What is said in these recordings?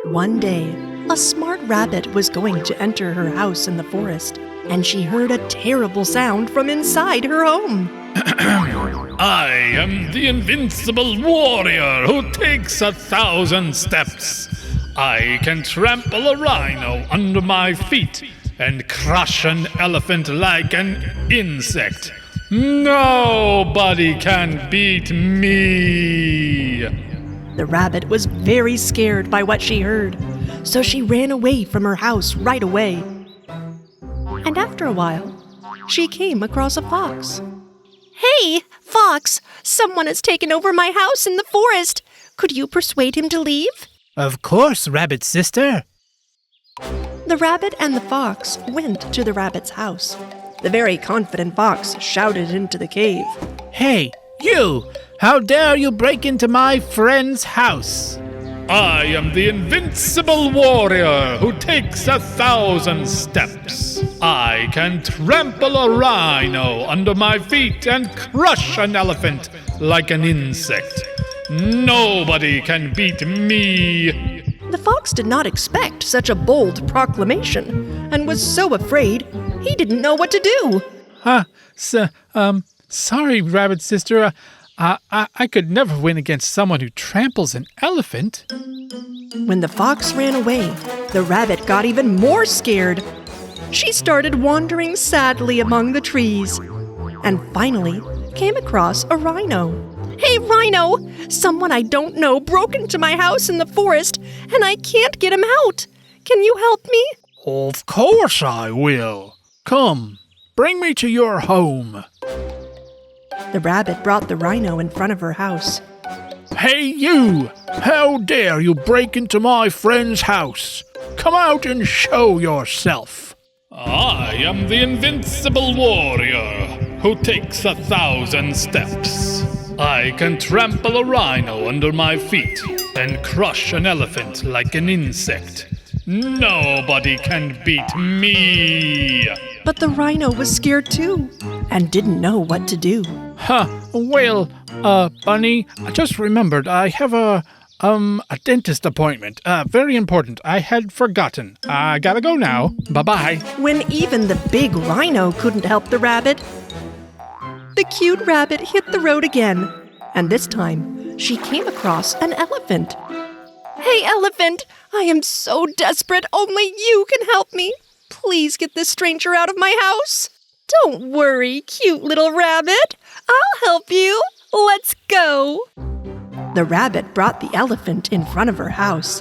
One day, a smart rabbit was going to enter her house in the forest, and she heard a terrible sound from inside her home. I am the Invincible warrior who takes 1,000 steps. I can trample a rhino under my feet and crush an elephant like an insect. Nobody can beat me. The rabbit was very scared by what she heard, so she ran away from her house right away. And after a while, she came across a fox. "Hey, Fox, someone has taken over my house in the forest. Could you persuade him to leave?" Of course, rabbit sister. The rabbit and the fox went to the rabbit's house. The very confident fox shouted into the cave. Hey, you! How dare you break into my friend's house? I am the Invincible warrior who takes 1,000 steps. I can trample a rhino under my feet and crush an elephant like an insect. Nobody can beat me. The fox did not expect such a bold proclamation and was so afraid he didn't know what to do. Sorry, rabbit sister. I could never win against someone who tramples an elephant. When the fox ran away, the rabbit got even more scared. She started wandering sadly among the trees and finally came across a rhino. "Hey, Rhino! Someone I don't know broke into my house in the forest and I can't get him out. Can you help me?" Of course I will. Come, bring me to your home. The rabbit brought the rhino in front of her house. Hey, you! How dare you break into my friend's house? Come out and show yourself. I am the Invincible warrior who takes 1,000 steps. I can trample a rhino under my feet and crush an elephant like an insect. Nobody can beat me. But the rhino was scared too and didn't know what to do. Bunny, I just remembered I have a dentist appointment. Very important. I had forgotten. I gotta go now. Bye-bye. When even the big rhino couldn't help the rabbit, the cute rabbit hit the road again, and this time she came across an elephant. "Hey, elephant, I am so desperate, only you can help me. Please get this stranger out of my house." "Don't worry, cute little rabbit. I'll help you. Let's go." The rabbit brought the elephant in front of her house.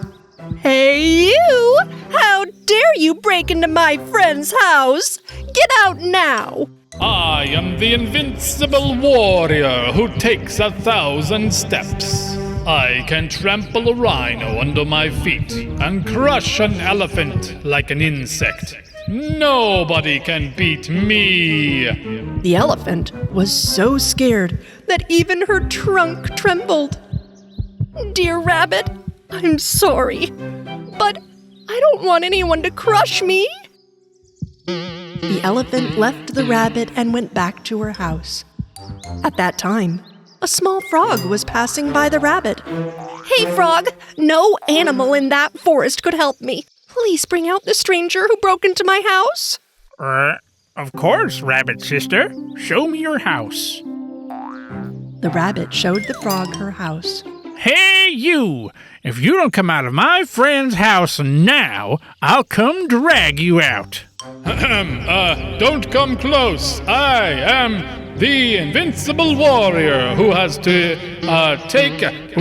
"Hey, you! How dare you break into my friend's house? Get out now!" I am the Invincible warrior who takes 1,000 steps. I can trample a rhino under my feet and crush an elephant like an insect. Nobody can beat me. The elephant was so scared that even her trunk trembled. "Dear rabbit, I'm sorry, but I don't want anyone to crush me." The elephant left the rabbit and went back to her house. At that time, a small frog was passing by the rabbit. "Hey, frog, no animal in that forest could help me. Please bring out the stranger who broke into my house." Of course, rabbit sister. Show me your house. The rabbit showed the frog her house. Hey, you! If you don't come out of my friend's house now, I'll come drag you out. Don't come close. I am the Invincible warrior who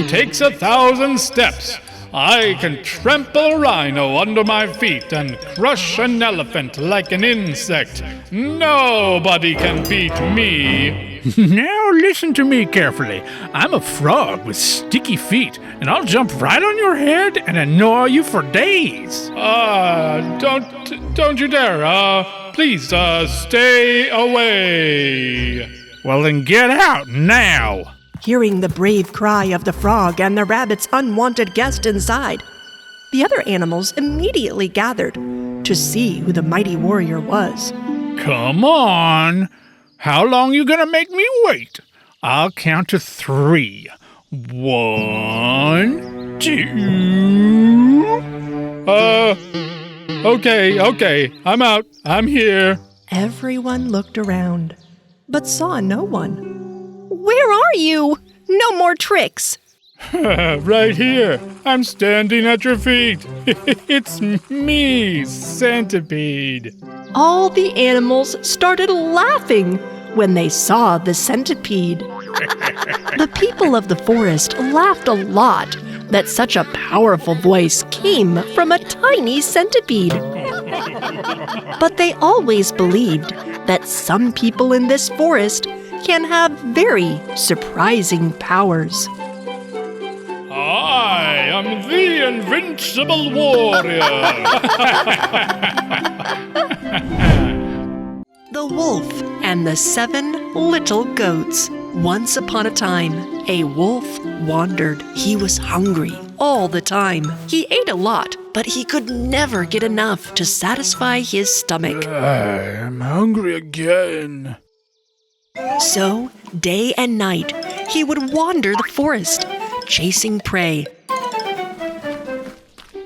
takes 1,000 steps. I can trample a rhino under my feet and crush an elephant like an insect. Nobody can beat me. Now listen to me carefully. I'm a frog with sticky feet, and I'll jump right on your head and annoy you for days. Don't you dare. Please, stay away. Well, then get out now. Hearing the brave cry of the frog and the rabbit's unwanted guest inside, the other animals immediately gathered to see who the mighty warrior was. Come on. How long you gonna make me wait? I'll count to 3. 1, 2... Okay, I'm out. I'm here. Everyone looked around, but saw no one. Where are you? No more tricks. Right here. I'm standing at your feet. It's me, Centipede. All the animals started laughing when they saw the centipede. The people of the forest laughed a lot that such a powerful voice came from a tiny centipede. But they always believed that some people in this forest can have very surprising powers. I am the Invincible Warrior. The Wolf and the 7 Little Goats. Once upon a time, a wolf wandered. He was hungry all the time. He ate a lot, but he could never get enough to satisfy his stomach. I'm hungry again. So, day and night, he would wander the forest, chasing prey.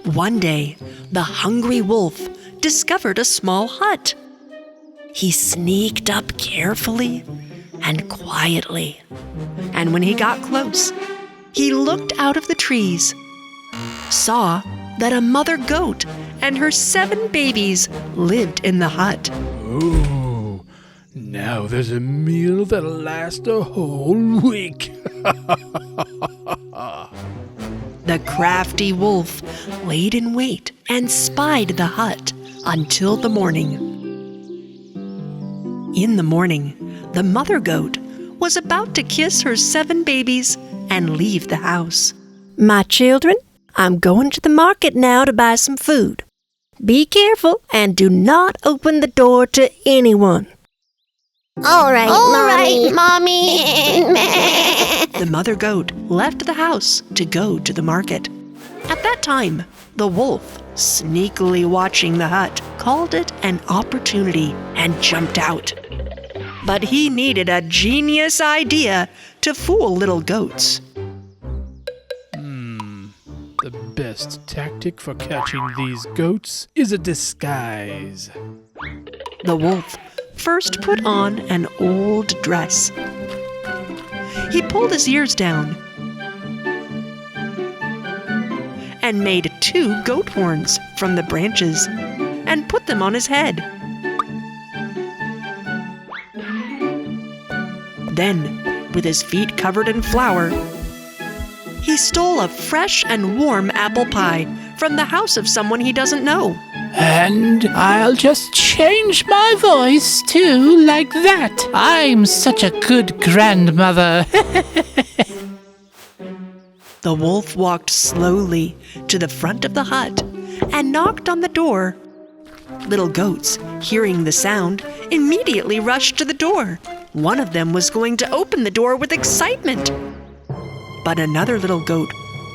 One day, the hungry wolf discovered a small hut. He sneaked up carefully and quietly, and when he got close, he looked out of the trees, saw that a mother goat and her 7 babies lived in the hut. Oh, now there's a meal that'll last a whole week. The crafty wolf laid in wait and spied the hut until the morning. In the morning, the mother goat was about to kiss her 7 babies and leave the house. My children, I'm going to the market now to buy some food. Be careful and do not open the door to anyone. All right, Mommy. The mother goat left the house to go to the market. At that time, the wolf, sneakily watching the hut, called it an opportunity and jumped out. But he needed a genius idea to fool little goats. The best tactic for catching these goats is a disguise. The wolf first put on an old dress. He pulled his ears down and made 2 goat horns from the branches and put them on his head. Then, with his feet covered in flour, he stole a fresh and warm apple pie from the house of someone he doesn't know. And I'll just change my voice too, like that. I'm such a good grandmother. The wolf walked slowly to the front of the hut and knocked on the door. Little goats, hearing the sound, immediately rushed to the door. One of them was going to open the door with excitement. But another little goat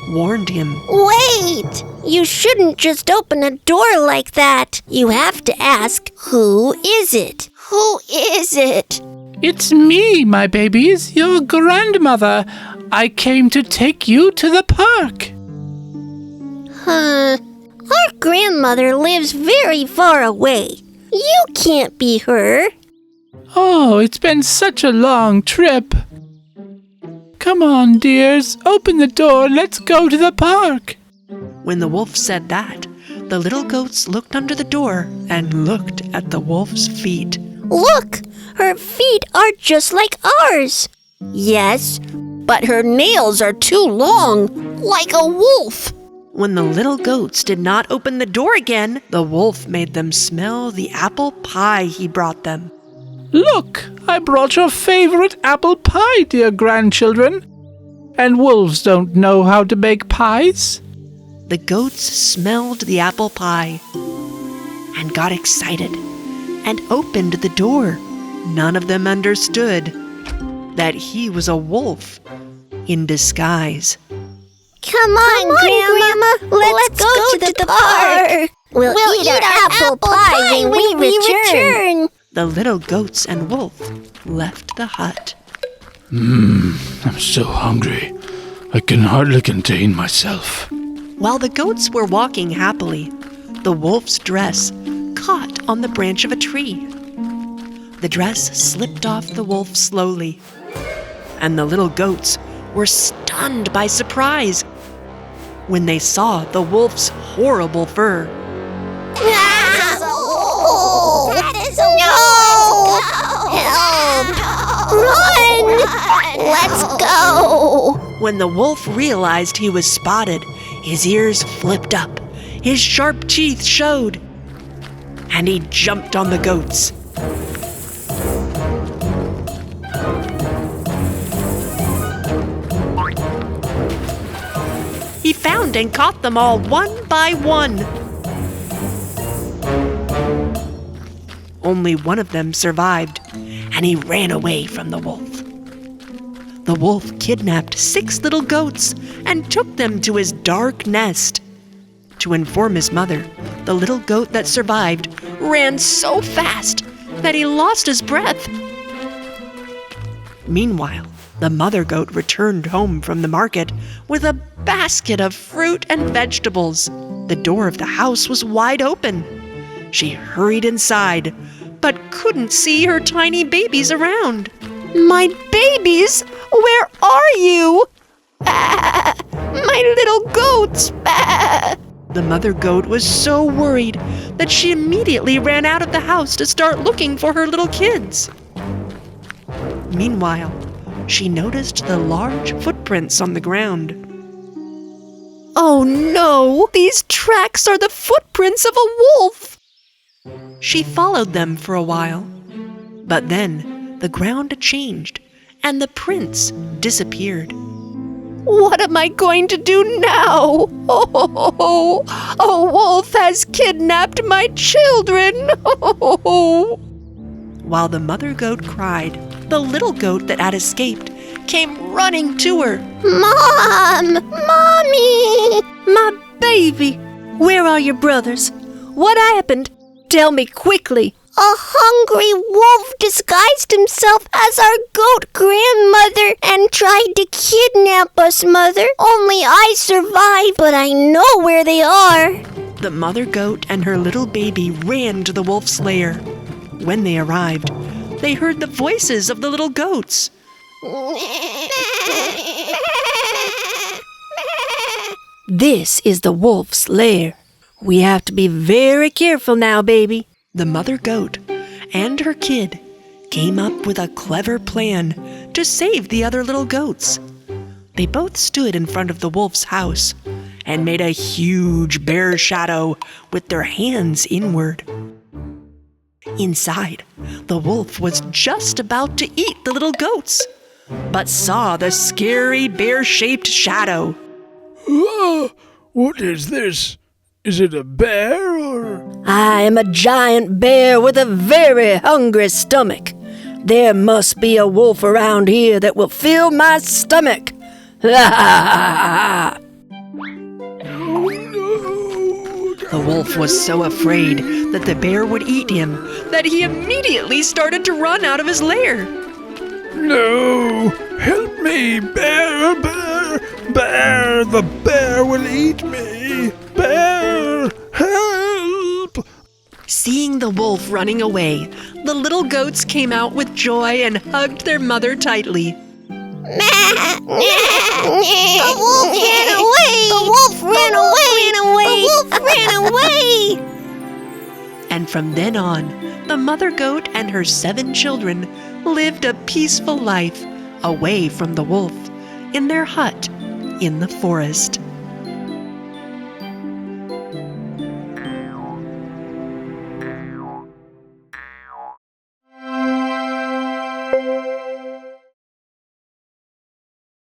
warned him. Wait! You shouldn't just open a door like that. You have to ask, who is it? Who is it? It's me, my babies, your grandmother. I came to take you to the park. Our grandmother lives very far away. You can't be her. Oh, it's been such a long trip. Come on, dears, open the door and let's go to the park. When the wolf said that, the little goats looked under the door and looked at the wolf's feet. Look, her feet are just like ours. Yes, but her nails are too long, like a wolf. When the little goats did not open the door again, the wolf made them smell the apple pie he brought them. Look, I brought your favorite apple pie, dear grandchildren. And wolves don't know how to make pies. The goats smelled the apple pie and got excited and opened the door. None of them understood that he was a wolf in disguise. Come on, Grandma. Let's go to the park. We'll eat our apple pie when we return. The little goats and wolf left the hut. I'm so hungry. I can hardly contain myself. While the goats were walking happily, the wolf's dress caught on the branch of a tree. The dress slipped off the wolf slowly, and the little goats were stunned by surprise when they saw the wolf's horrible fur. That is a Help! Run! Let's go! When the wolf realized he was spotted, his ears flipped up, his sharp teeth showed, and he jumped on the goats. He found and caught them all one by one. Only one of them survived, and he ran away from the wolf. The wolf kidnapped 6 little goats and took them to his dark nest. To inform his mother, the little goat that survived ran so fast that he lost his breath. Meanwhile, the mother goat returned home from the market with a basket of fruit and vegetables. The door of the house was wide open. She hurried inside, but couldn't see her tiny babies around. "My babies, where are you? My little goats!" The mother goat was so worried that she immediately ran out of the house to start looking for her little kids. Meanwhile, she noticed the large footprints on the ground. "Oh no! These tracks are the footprints of a wolf!" She followed them for a while, but then the ground changed and the prints disappeared. "What am I going to do now? Oh, a wolf has kidnapped my children!" While the mother goat cried, the little goat that had escaped came running to her. Mom! Mommy! My baby! Where are your brothers? What happened? Tell me quickly. A hungry wolf disguised himself as our goat grandmother and tried to kidnap us, Mother. Only I survived, but I know where they are. The mother goat and her little baby ran to the wolf's lair. When they arrived, they heard the voices of the little goats. This is the wolf's lair. We have to be very careful now, baby. The mother goat and her kid came up with a clever plan to save the other little goats. They both stood in front of the wolf's house and made a huge bear shadow with their hands inward. Inside, the wolf was just about to eat the little goats, but saw the scary bear-shaped shadow. What is this? Is it a bear or... I am a giant bear with a very hungry stomach. There must be a wolf around here that will fill my stomach. The wolf was so afraid that the bear would eat him that he immediately started to run out of his lair. No! Help me, bear, bear, bear! The bear will eat me! Bear, help! Seeing the wolf running away, the little goats came out with joy and hugged their mother tightly. The wolf ran away! The wolf ran away! The wolf ran away! And from then on, the mother goat and her 7 children lived a peaceful life away from the wolf in their hut in the forest.